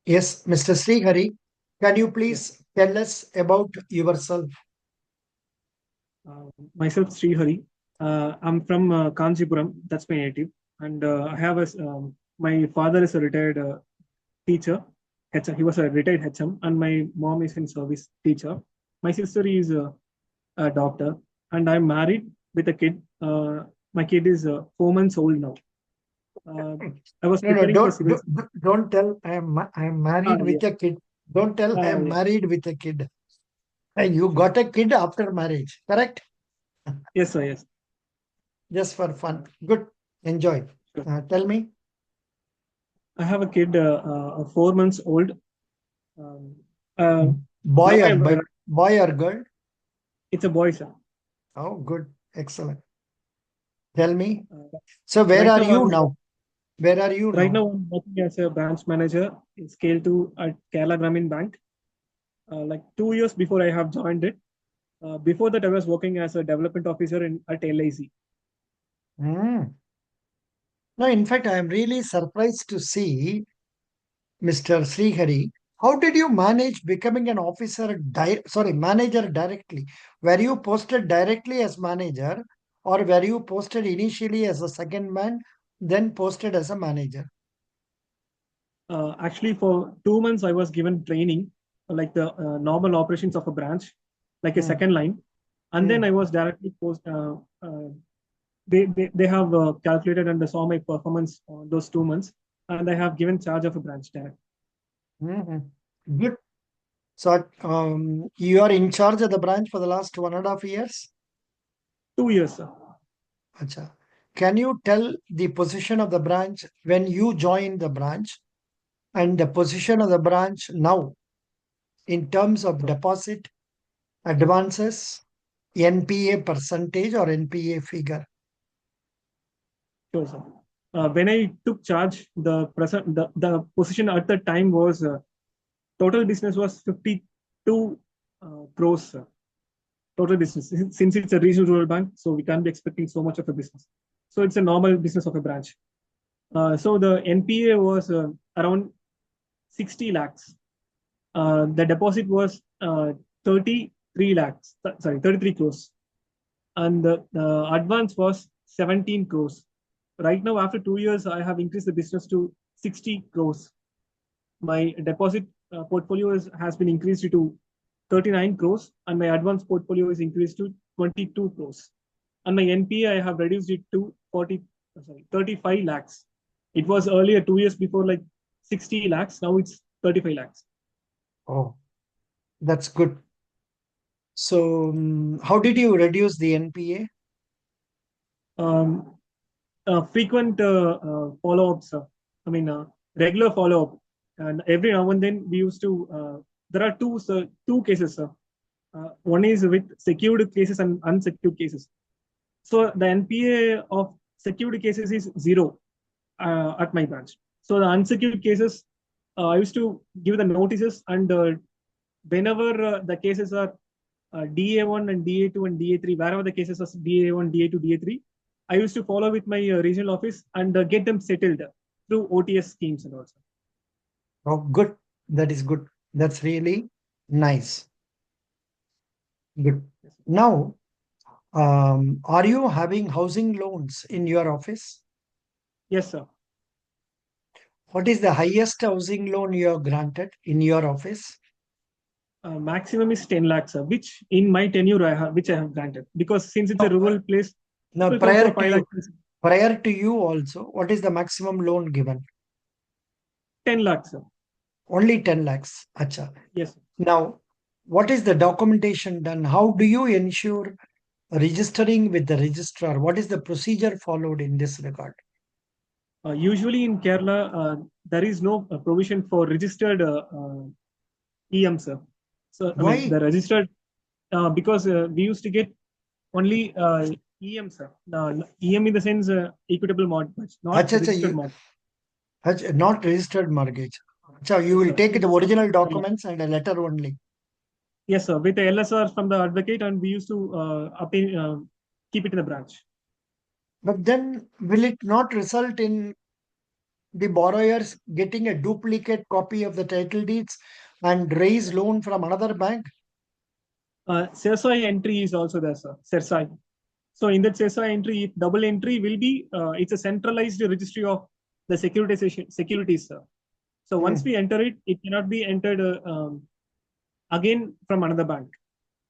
Yes, Mr. Srihari, can you Yeah. please tell us about yourself? Myself, Sri Hari. I'm from Kanchipuram. That's my native. And I have my father is a retired teacher. He was a retired HM, and my mom is in service teacher. My sister is a doctor, and I'm married with a kid. My kid is 4 months old now. Uh, I was No, no, preparing for civil. don't tell I am married Yeah. with a kid. Don't tell I am Yeah. married with a kid. You got a kid after marriage, correct? Yes, sir. Yes. Just for Uh, fun. Good. Enjoy. sure. Tell me, I have a kid, 4 months old. Um, uh, now boy or I'm. boy or girl? It's a boy, sir. Oh, good. Excellent. Tell me. Uh, So where right are now, you now? Where are you now? I'm working as a branch manager in Scale 2 at Kerala Grameen Bank. Like 2 years before I have joined it. Before that, I was working as a development officer at LIC. Hmm. No, in fact, I am really surprised to see Mr. Srihari. How did you manage becoming an manager directly? Were you posted directly as manager or were you posted initially as a second man, then posted as a manager? Actually, for 2 months, I was given training, like the normal operations of a branch, like a Hmm. second line. And then Hmm. I was directly they have calculated and saw my performance on those 2 months. And I have given charge of a branch direct. Hmm. Good. So you are in charge of the branch for the last 1.5 years? 2 years, sir. Acha. Can you tell the position of the branch when you joined the branch and the position of the branch now in terms of Sure. deposit, advances, NPA percentage or NPA figure? Sure, sir. When I took charge, the position at the time was total business was 52 crores, sir. Total business. Since it's a regional rural bank, so we can't be expecting so much of a business. So it's a normal business of a branch. So the NPA was around 60 lakhs. The deposit was 33 lakhs. Sorry, 33 crores. And the advance was 17 crores. Right now, after 2 years, I have increased the business to 60 crores. My deposit portfolio has been increased to 39 crores, and my advance portfolio is increased to 22 crores. And my NPA, I have reduced it to 35 lakhs. It was earlier 2 years before like 60 lakhs. Now it's 35 lakhs. Oh, that's good. So, how did you reduce the NPA? Um, Frequent follow-ups. Regular follow-up, and every now and then we used to. There are two cases. One is with secured cases and unsecured cases. So the NPA of secured cases is zero at my branch. So the unsecured cases, I used to give the notices, and whenever the cases are DA1 and DA2 and DA3, wherever the cases are DA1, DA2, DA3, I used to follow with my regional office and get them settled through OTS schemes and also. Oh, good. That is good. That's really nice. Good. Yes, sir. Now, are you having housing loans in your office? Yes, sir. What is the highest housing loan you have granted in your office? Maximum is 10 lakhs, sir, which in my tenure which I have granted. Because since it's a No, rural place, no, people come for 5 lakhs, prior to you also, what is the maximum loan given? 10 lakhs, sir. Only 10 lakhs. Acha. Yes, sir. Now, what is the documentation done? How do you ensure registering with the registrar? What is the procedure followed in this regard? Usually in Kerala, there is no provision for registered EM, sir. So, Why? the registered, because we used to get only EM, sir. EM in the sense equitable mortgage, not Acha, acha, registered mortgage. not registered mortgage. Acha, you Yes, will sir. take the It's original yeah. documents and a letter only. Yes, sir. With the LSR from the advocate, and we used to keep it in the branch. But then will it not result in the borrowers getting a duplicate copy of the title deeds and raise loan from another bank? CSI entry is also there, sir. CSI. So in that CSI entry, if double entry will be, it's a centralized registry of the securitization securities, sir. So once we enter it, it cannot be entered again from another bank.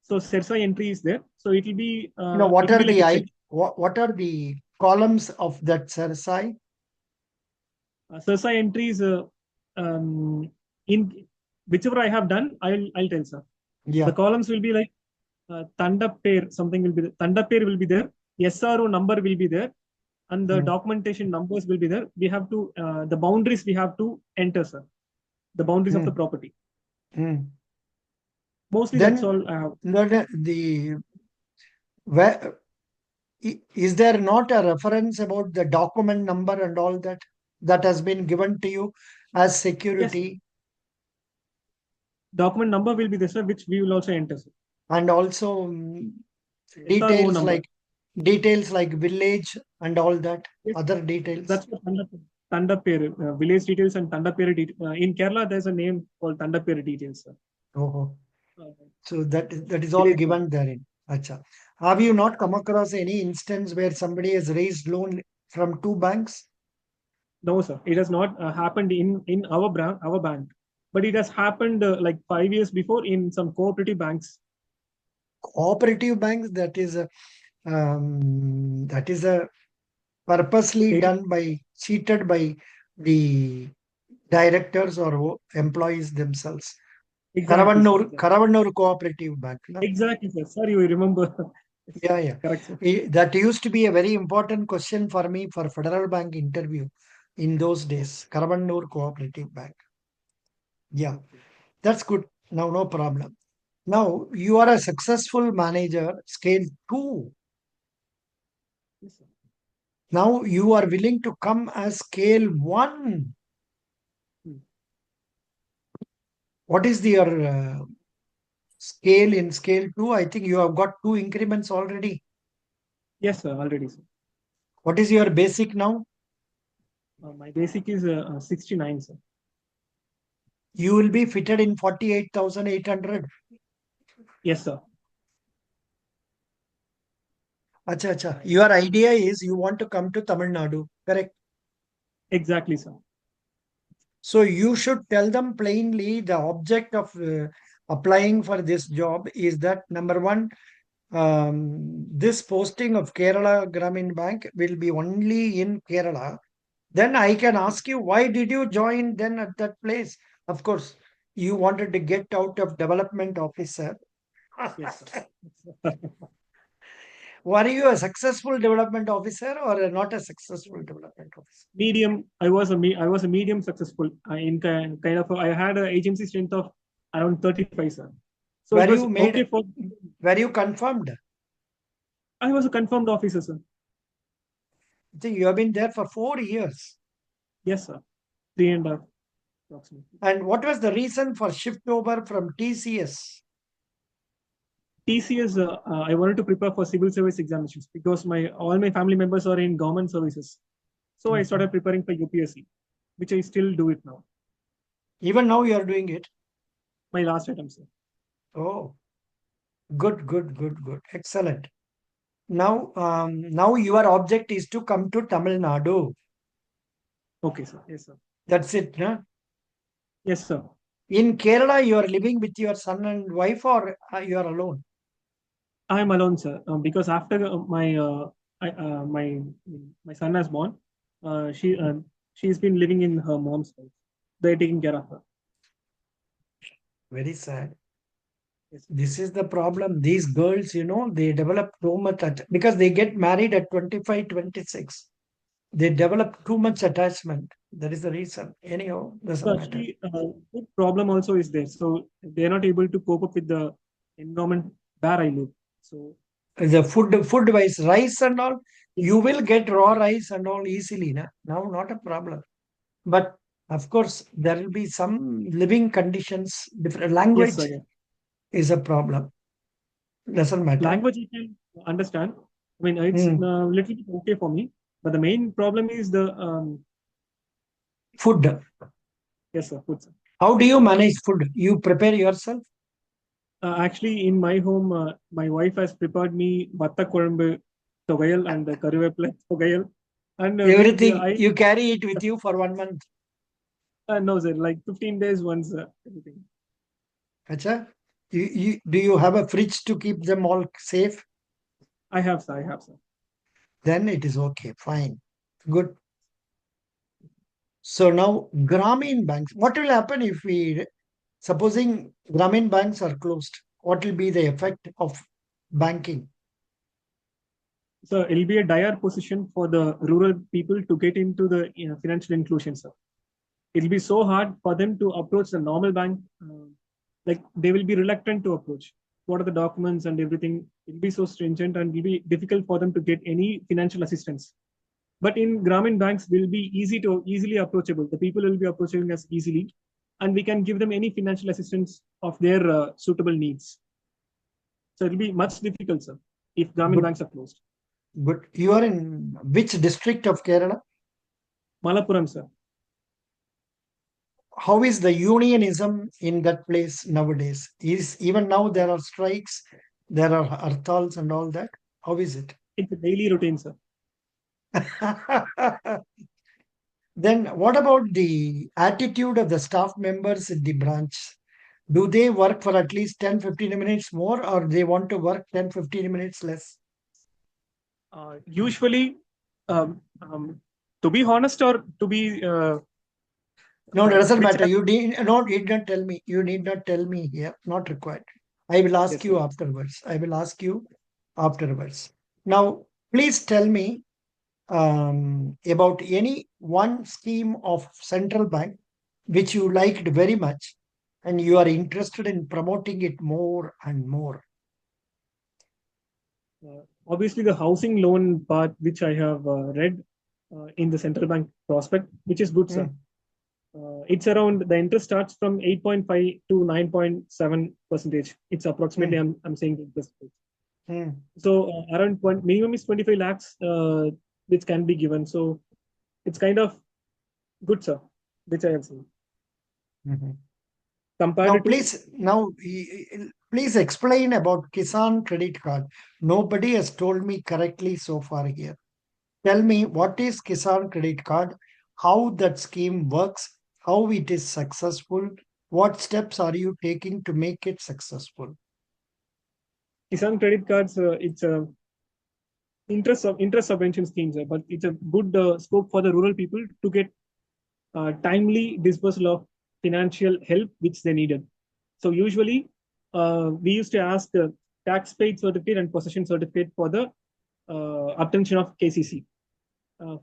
So CSI entry is there. So it will be, What it will are be like a check. what are the columns of that CSI? CSI entries in whichever I have done, I'll tell, sir. The Yeah. columns will be like Tanda pair, something will be there. Tanda pair will be there. SRO number will be there. And the documentation numbers will be there. We have to, the boundaries we have to enter, sir. The boundaries of the property. Mostly that's Then all I have. the where is there not a reference about the document number and all that has been given to you as Yes, security? document number will be there, sir, which we will also enter, sir. And also SRO number. details like village and all that, Yes, other details. that's what Tanda pair, village details and Tanda pair. In Kerala, there's a name called Tanda pair details, sir. Oh, Uh, so that is all village given therein. Acha. Have you not come across any instance where somebody has raised loan from two banks? No, sir, it has not happened in our bank, but it has happened like 5 years before in some cooperative banks. Cooperative banks, that is a purposely They, done by cheated by the directors or employees themselves. exactly, sir. Exactly. Karavannur Cooperative Bank. No? Exactly, sir. Sorry, you remember. Yeah, yeah. Correct, sir. That used to be a very important question for me for Federal Bank interview in those days. Karavannur Cooperative Bank. Yeah, that's good. Now, no problem. Now, you are a successful manager, scale 2. Yes, sir. Now, you are willing to come as scale 1. Hmm. What is your scale in scale 2? I think you have got 2 increments already. Yes, sir. Already, sir. What is your basic now? My basic is 69, sir. You will be fitted in 48,800. Yes, sir. Acha, acha. Your idea is you want to come to Tamil Nadu, correct? Exactly, sir. So you should tell them plainly the object of applying for this job is that number one, this posting of Kerala Grameen Bank will be only in Kerala. Then I can ask you, why did you join then at that place? Of course, you wanted to get out of development officer. Yes, sir. Were you a successful development officer or not a successful development officer? Medium. I was a medium successful in kind of. I had an agency strength of around 35, sir. So it Were was you okay made? for. Were you confirmed? I was a confirmed officer, sir. I think you have been there for 4 years. Yes, sir. 3.5 approximately. And what was the reason for shift over from TCS? TCS, I wanted to prepare for civil service examinations because all my family members are in government services. So I started preparing for UPSC, which I still do it now. Even now you are doing it. My last attempt, sir. Oh, good, good, good, good. Excellent. Now your object is to come to Tamil Nadu. Okay, sir. Yes, sir. That's it, no? Yes, sir. In Kerala, you are living with your son and wife, or you are alone? I am alone, sir, because after my son has born, she's been living in her mom's house. They're taking care of her. Very sad. Yes. This is the problem. These girls, they develop too much because they get married at 25, 26. They develop too much attachment. That is the reason. Anyhow, So doesn't matter. actually, food problem also is there. So they're not able to cope up with the environment where I live. So The food wise, rice and all, yes, you will get raw rice and all easily. Now, not a problem. But of course, there will be some living conditions, different yes, sir. language Yeah. is a problem. Doesn't matter. Language you can understand. I mean, it's a Hmm. little bit okay for me. But the main problem is the Food. Yes, sir. Food, sir. How do you manage food? You prepare yourself? Actually, in my home, my wife has prepared me vatta kolambu togayal and karivepla togayal. And Everything you carry it with you for 1 month. no, sir, like 15 days once, everything. Acha? Do you have a fridge to keep them all safe? I have, sir. I have, sir. Then it is okay. Fine. Good. So now Grameen banks. What will happen if supposing Grameen banks are closed? What will be the effect of banking? So it'll be a dire position for the rural people to get into the financial inclusion, sir. It'll be so hard for them to approach the normal bank. Like they will be reluctant to approach. What are the documents and everything? It'll be so stringent and it'll be difficult for them to get any financial assistance. But in Grameen banks will be easily approachable. The people will be approaching us easily, and we can give them any financial assistance of their suitable needs. So it'll be much difficult, sir, if Grameen Good. banks are closed. Good. You are in which district of Kerala? Malappuram, sir. How is the unionism in that place nowadays? Is even now there are strikes, there are hartals and all that? How is it? It's a daily routine, sir. Then what about the attitude of the staff members in the branch? Do they work for at least 10-15 minutes more, or they want to work 10-15 minutes less? Usually, to be honest or to be No, it doesn't which matter. Need not tell me. You need not tell me here. Not required. I will ask yes, you sir. afterwards. I will ask you afterwards. Now, please tell me about any one scheme of central bank which you liked very much and you are interested in promoting it more and more. Obviously, the housing loan part, which I have read in the central bank prospect, which is good, sir. Mm, It's around the interest starts from 8.5 to 9.7 percentage. It's approximately, mm, I'm saying interest rate. mm, So around minimum is 25 lakhs, which can be given. So it's kind of good, sir, which I have seen mhm. Now, compared to. please explain about Kisan credit card. Nobody has told me correctly so far here. Tell me what is Kisan credit card, how that scheme works, how it is successful, what steps are you taking to make it successful? Kisan credit cards, it's a interest subvention schemes, but it's a good scope for the rural people to get timely dispersal of financial help which they needed. So usually we used to ask the tax paid certificate and possession certificate for the obtention of KCC.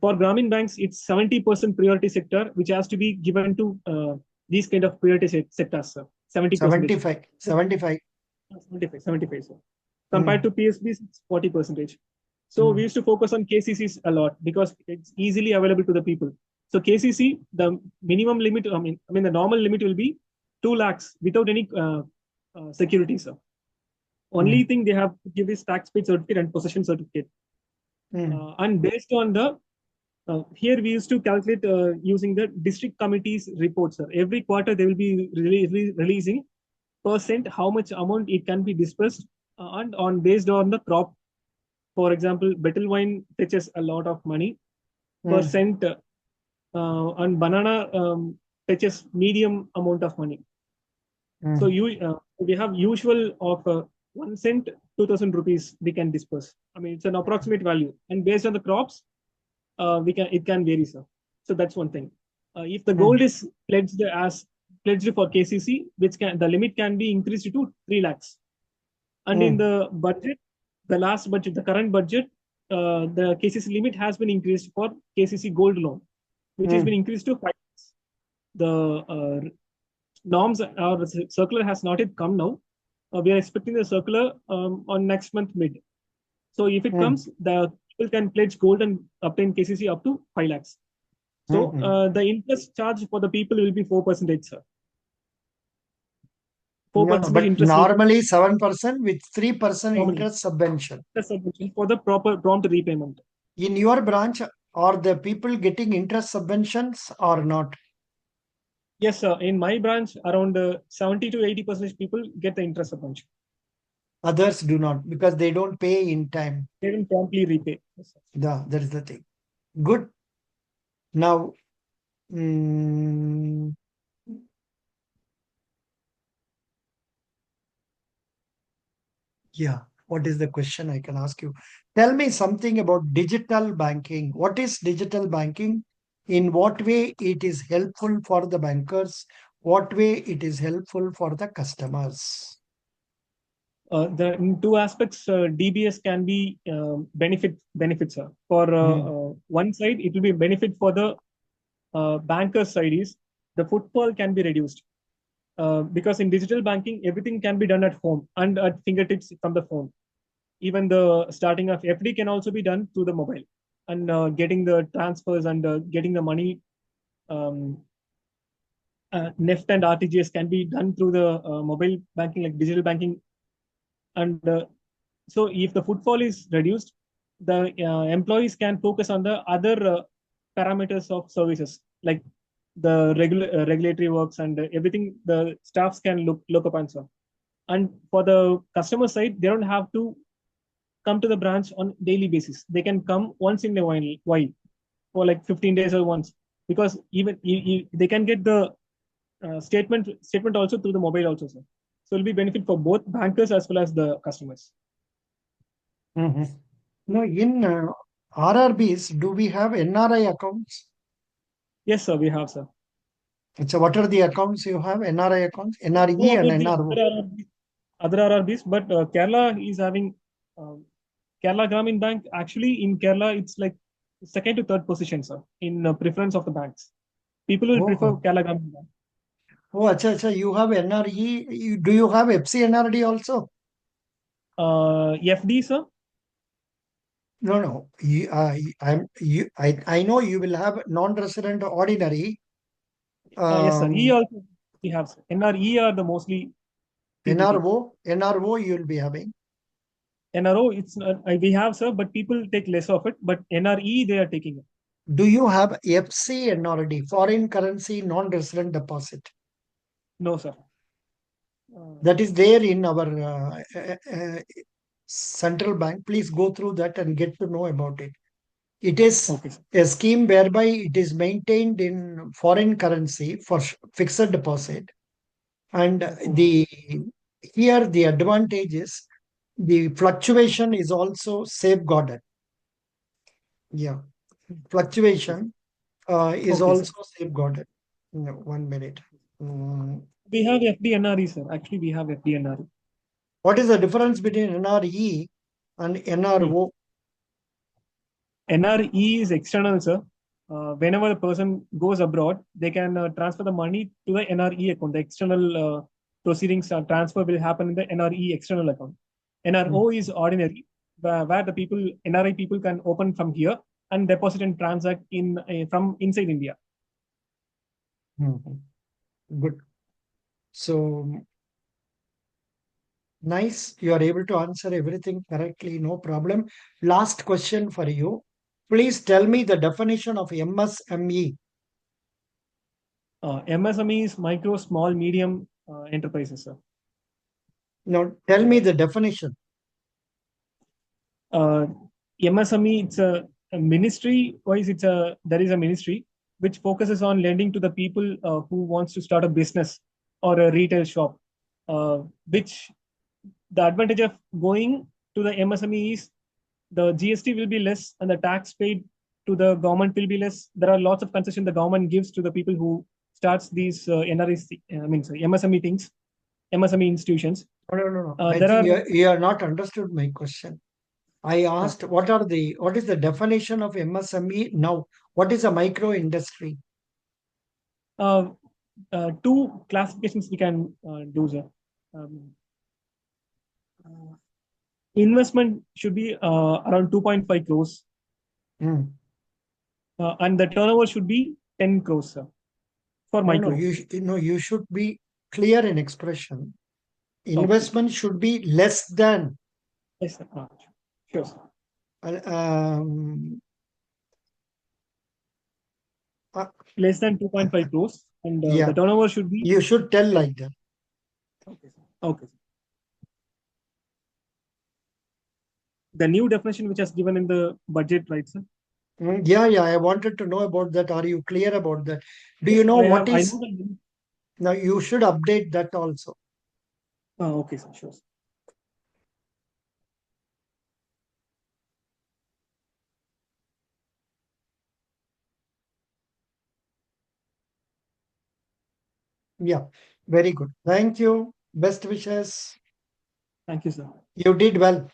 For Grameen banks, it's 70% priority sector, which has to be given to these kind of priority sectors, 70%. 75, 75. 75, sir. Compared Mm, to PSBs, it's 40%. So we mm, used to focus on KCCs a lot because it's easily available to the people. So KCC, the minimum limit, the normal limit will be 2 lakhs without any security, sir. Only mm, thing they have to give is tax paid certificate and possession certificate. mm, And based on the here we used to calculate using the district committees reports, sir. Every quarter they will be releasing percent how much amount it can be dispersed and on based on the crop. For example, betel wine fetches a lot of money. mm, Percent and banana fetches medium amount of money. So mm, we have usual of 1 cent, 2,000 rupees we can disperse. I mean, it's an approximate value, and based on the crops, we can it can vary, sir. So that's one thing. If the gold mm, is pledged for KCC, which can the limit can be increased to 3 lakhs. And in mm, the budget, the current budget, the KCC limit has been increased for KCC gold loan, which has been mm, increased to 5 lakhs. The norms or the circular has not yet come now. We are expecting the circular on next month mid. So if it mm, comes, the people can pledge gold and obtain KCC up to 5 lakhs. So mm. the interest charge for the people will be 4%, sir. Four No, no, percentage but interest will normally 7% with 3% normally interest subvention. for the proper prompt repayment. In your branch, Are the people getting interest subventions or not? Yes, sir. In my branch, around 70 to 80% people get the interest subvention. Others do not because they don't pay in time. They will promptly repay. Yes, sir. That is the thing. Good. Now, mm, yeah. What is the question I can ask you? Tell me something about digital banking. What is digital banking? In what way it is helpful for the bankers? What way it is helpful for the customers? The in two aspects, DBS can be benefits. For Hmm. one side, it will be benefit for the banker side is the footfall can be reduced because in digital banking everything can be done at home and at fingertips from the phone. Even the starting of FD can also be done through the mobile and getting the transfers and getting the money. Um, NEFT and RTGS can be done through the mobile banking like digital banking and so if the footfall is reduced, the employees can focus on the other parameters of services like the regulatory works and everything the staffs can look upon. So, and for the customer side, they don't have to come to the branch on daily basis. They can come once in a while for like 15 days or once because even they can get the statement also through the mobile also, sir. So it'll be benefit for both bankers as well as the customers. Mhm. No, in RRBs, do we have NRI accounts? Yes, sir, we have, sir. So, what are the accounts you have? NRI accounts, I don't know NRE and about the NRO. other RRBs, but Kerala is having Kerala Gramin Bank. Actually, in Kerala, it's like second to third position, sir, in preference of the banks. People will prefer Oh, Kerala Gramin Bank. oh, acha. You have NRE. Do you have FCNRD also? FD, sir. No, no. I know you will have non-resident ordinary. Yes, sir. E Um, also we have, sir. NRE are the mostly people take. NRO you will be having. NRO, it's we have, sir, but people take less of it. But NRE, they are taking it. Do you have FCNRD, foreign currency non-resident deposit? No, sir. Uh, That is there in our central bank. Please go through that and get to know about it. It is okay, sir. a scheme whereby it is maintained in foreign currency for fixed deposit. And Okay. the here the advantage is the fluctuation is also safeguarded. Yeah, fluctuation is Okay, sir. also safeguarded. No, 1 minute. Mm, We have FDNRE, sir. Actually, we have FDNRE. What is the difference between NRE and NRO? NRE is external, sir. Whenever a person goes abroad, they can transfer the money to the NRE account. The external proceedings transfer will happen in the NRE external account. NRO is ordinary, where the people NRI people can open from here and deposit and transact in from inside India. Mhm. Good. So nice. You are able to answer everything correctly. No problem. Last question for you. Please tell me the definition of MSME. MSME is micro, small, medium enterprises, sir. Now, tell me the definition. uh, MSME, it's a ministry wise, there is a ministry which focuses on lending to the people who wants to start a business or a retail shop. Which the advantage of going to the MSME is the GST will be less and the tax paid to the government will be less. There are lots of concession the government gives to the people who starts these NRIs, I mean, sorry, MSME things, MSME institutions. No. I There think are you are not understood my question. I asked what is the definition of MSME now? What is a micro industry? uh, two classifications we can do, sir. Um, uh, Investment should be around 2.5 crores, Hmm. and the turnover should be 10 crores, sir, for No, micro. you should be clear in expression. Okay. Investment should be less than. Yes, sir. Sure, sir. Uh, um, Uh, less than 2.5 crores, and the yeah, turnover should be. you should tell like that. Okay, sir. Okay, sir. The new definition which has given in the budget, right, sir? Yeah, yeah. I wanted to know about that. Are you clear about that? Do you Yes, know I what have. I is know the. now? You should update that also. Okay, sir. Sure. Sir. Yeah, very good. Thank you. Best wishes. Thank you, sir. You did well.